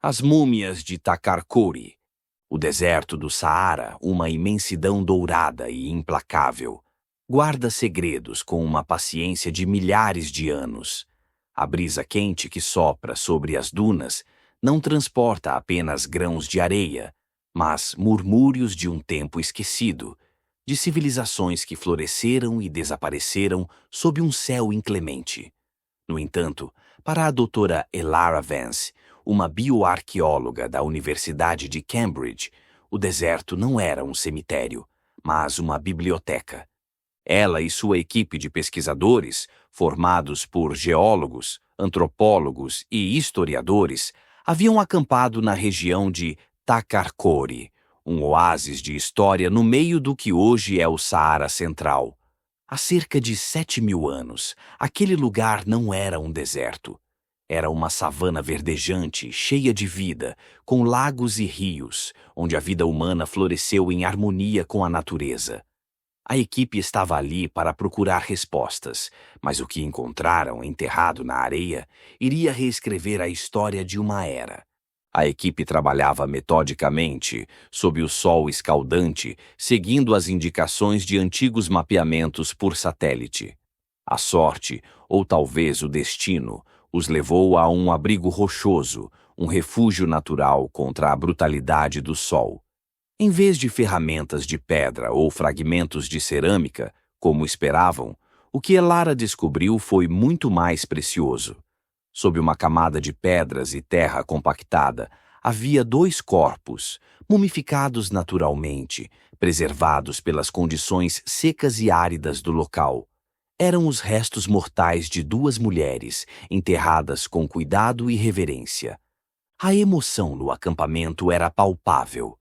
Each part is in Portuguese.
As múmias de Takarkori. O deserto do Saara, uma imensidão dourada e implacável, guarda segredos com uma paciência de milhares de anos. A brisa quente que sopra sobre as dunas não transporta apenas grãos de areia, mas murmúrios de um tempo esquecido, de civilizações que floresceram e desapareceram sob um céu inclemente. No entanto, para a doutora Elara Vance, uma bioarqueóloga da Universidade de Cambridge, o deserto não era um cemitério, mas uma biblioteca. Ela e sua equipe de pesquisadores, formados por geólogos, antropólogos e historiadores, haviam acampado na região de Takarkori, um oásis de história no meio do que hoje é o Saara Central. Há cerca de 7.000 anos, aquele lugar não era um deserto. Era uma savana verdejante, cheia de vida, com lagos e rios, onde a vida humana floresceu em harmonia com a natureza. A equipe estava ali para procurar respostas, mas o que encontraram enterrado na areia iria reescrever a história de uma era. A equipe trabalhava metodicamente, sob o sol escaldante, seguindo as indicações de antigos mapeamentos por satélite. A sorte, ou talvez o destino, os levou a um abrigo rochoso, um refúgio natural contra a brutalidade do sol. Em vez de ferramentas de pedra ou fragmentos de cerâmica, como esperavam, o que Elara descobriu foi muito mais precioso. Sob uma camada de pedras e terra compactada, havia 2 corpos, mumificados naturalmente, preservados pelas condições secas e áridas do local. Eram os restos mortais de 2 mulheres, enterradas com cuidado e reverência. A emoção no acampamento era palpável.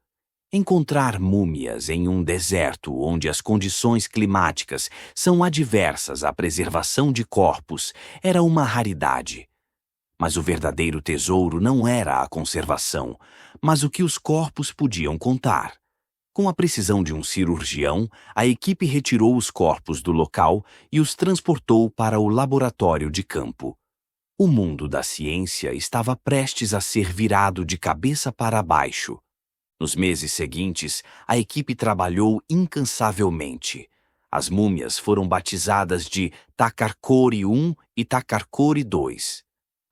Encontrar múmias em um deserto onde as condições climáticas são adversas à preservação de corpos era uma raridade. Mas o verdadeiro tesouro não era a conservação, mas o que os corpos podiam contar. Com a precisão de um cirurgião, a equipe retirou os corpos do local e os transportou para o laboratório de campo. O mundo da ciência estava prestes a ser virado de cabeça para baixo. Nos meses seguintes, a equipe trabalhou incansavelmente. As múmias foram batizadas de Takarkori I e Takarkori II.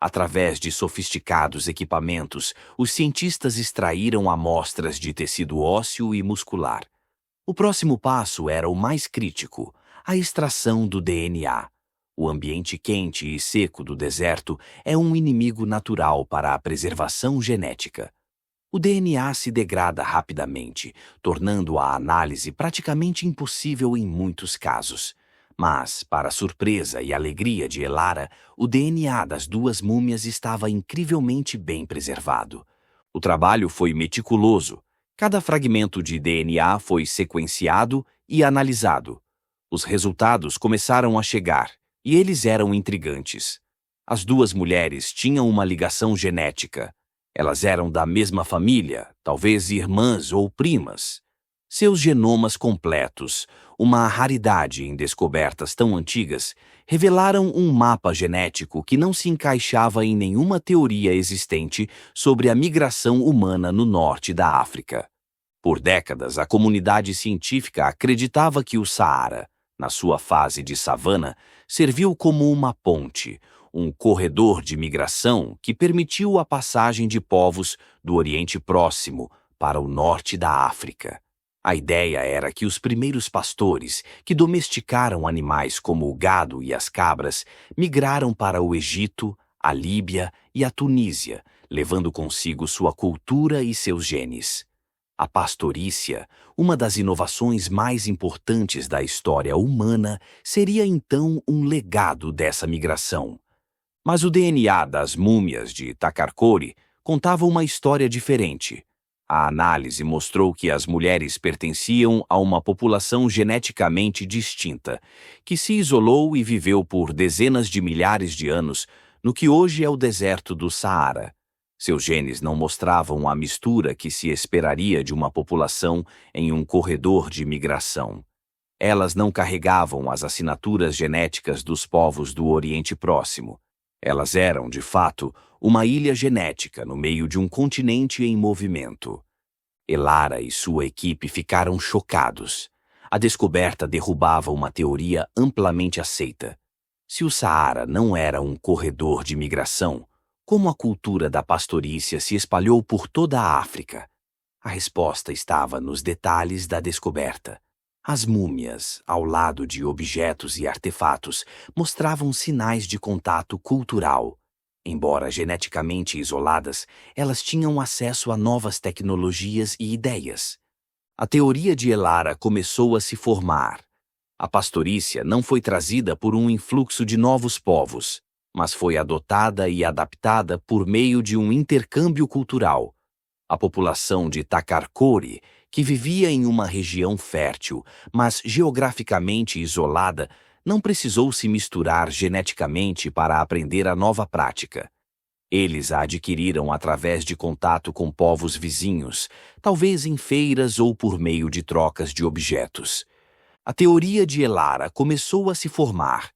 Através de sofisticados equipamentos, os cientistas extraíram amostras de tecido ósseo e muscular. O próximo passo era o mais crítico, a extração do DNA. O ambiente quente e seco do deserto é um inimigo natural para a preservação genética. O DNA se degrada rapidamente, tornando a análise praticamente impossível em muitos casos. Mas, para a surpresa e alegria de Elara, o DNA das 2 múmias estava incrivelmente bem preservado. O trabalho foi meticuloso. Cada fragmento de DNA foi sequenciado e analisado. Os resultados começaram a chegar, e eles eram intrigantes. As 2 mulheres tinham uma ligação genética. Elas eram da mesma família, talvez irmãs ou primas. Seus genomas completos, uma raridade em descobertas tão antigas, revelaram um mapa genético que não se encaixava em nenhuma teoria existente sobre a migração humana no norte da África. Por décadas, a comunidade científica acreditava que o Saara, na sua fase de savana, serviu como uma ponte, um corredor de migração que permitiu a passagem de povos do Oriente Próximo para o norte da África. A ideia era que os primeiros pastores, que domesticaram animais como o gado e as cabras, migraram para o Egito, a Líbia e a Tunísia, levando consigo sua cultura e seus genes. A pastorícia, uma das inovações mais importantes da história humana, seria então um legado dessa migração. Mas o DNA das múmias de Takarkori contava uma história diferente. A análise mostrou que as mulheres pertenciam a uma população geneticamente distinta, que se isolou e viveu por dezenas de milhares de anos no que hoje é o deserto do Saara. Seus genes não mostravam a mistura que se esperaria de uma população em um corredor de migração. Elas não carregavam as assinaturas genéticas dos povos do Oriente Próximo. Elas eram, de fato, uma ilha genética no meio de um continente em movimento. Elara e sua equipe ficaram chocados. A descoberta derrubava uma teoria amplamente aceita. Se o Saara não era um corredor de migração, como a cultura da pastorícia se espalhou por toda a África? A resposta estava nos detalhes da descoberta. As múmias, ao lado de objetos e artefatos, mostravam sinais de contato cultural. Embora geneticamente isoladas, elas tinham acesso a novas tecnologias e ideias. A teoria de Elara começou a se formar. A pastorícia não foi trazida por um influxo de novos povos, mas foi adotada e adaptada por meio de um intercâmbio cultural. A população de Takarkori, que vivia em uma região fértil, mas geograficamente isolada, não precisou se misturar geneticamente para aprender a nova prática. Eles a adquiriram através de contato com povos vizinhos, talvez em feiras ou por meio de trocas de objetos. A teoria de Elara começou a se formar.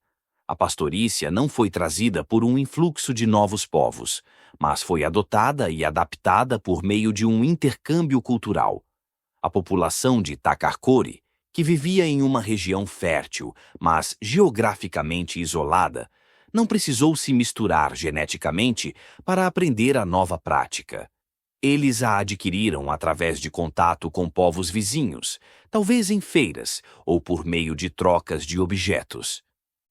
A pastorícia não foi trazida por um influxo de novos povos, mas foi adotada e adaptada por meio de um intercâmbio cultural. A população de Takarkori, que vivia em uma região fértil, mas geograficamente isolada, não precisou se misturar geneticamente para aprender a nova prática. Eles a adquiriram através de contato com povos vizinhos, talvez em feiras ou por meio de trocas de objetos.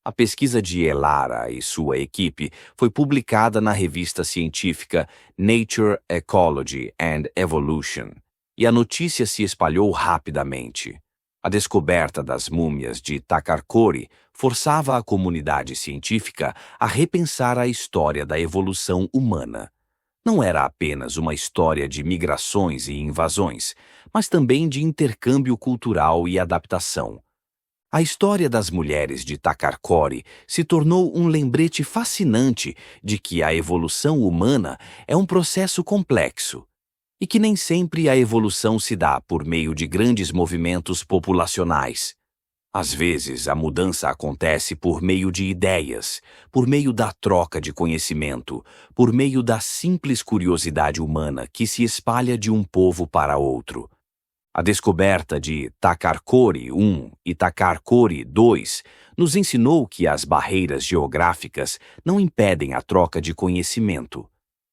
A pesquisa de Elara e sua equipe foi publicada na revista científica Nature, Ecology and Evolution, e a notícia se espalhou rapidamente. A descoberta das múmias de Takarkori forçava a comunidade científica a repensar a história da evolução humana. Não era apenas uma história de migrações e invasões, mas também de intercâmbio cultural e adaptação. A história das mulheres de Takarkori se tornou um lembrete fascinante de que a evolução humana é um processo complexo e que nem sempre a evolução se dá por meio de grandes movimentos populacionais. Às vezes, a mudança acontece por meio de ideias, por meio da troca de conhecimento, por meio da simples curiosidade humana que se espalha de um povo para outro. A descoberta de Takarkori I e Takarkori II nos ensinou que as barreiras geográficas não impedem a troca de conhecimento.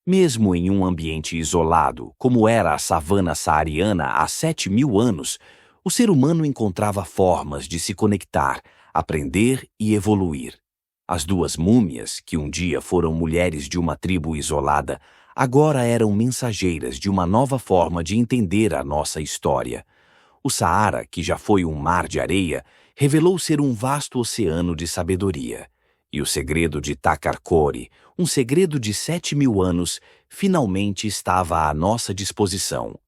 Mesmo em um ambiente isolado, como era a savana saariana há 7.000 anos, o ser humano encontrava formas de se conectar, aprender e evoluir. As duas múmias, que um dia foram mulheres de uma tribo isolada, agora eram mensageiras de uma nova forma de entender a nossa história. O Saara, que já foi um mar de areia, revelou ser um vasto oceano de sabedoria. E o segredo de Takarkori, um segredo de 7.000 anos, finalmente estava à nossa disposição.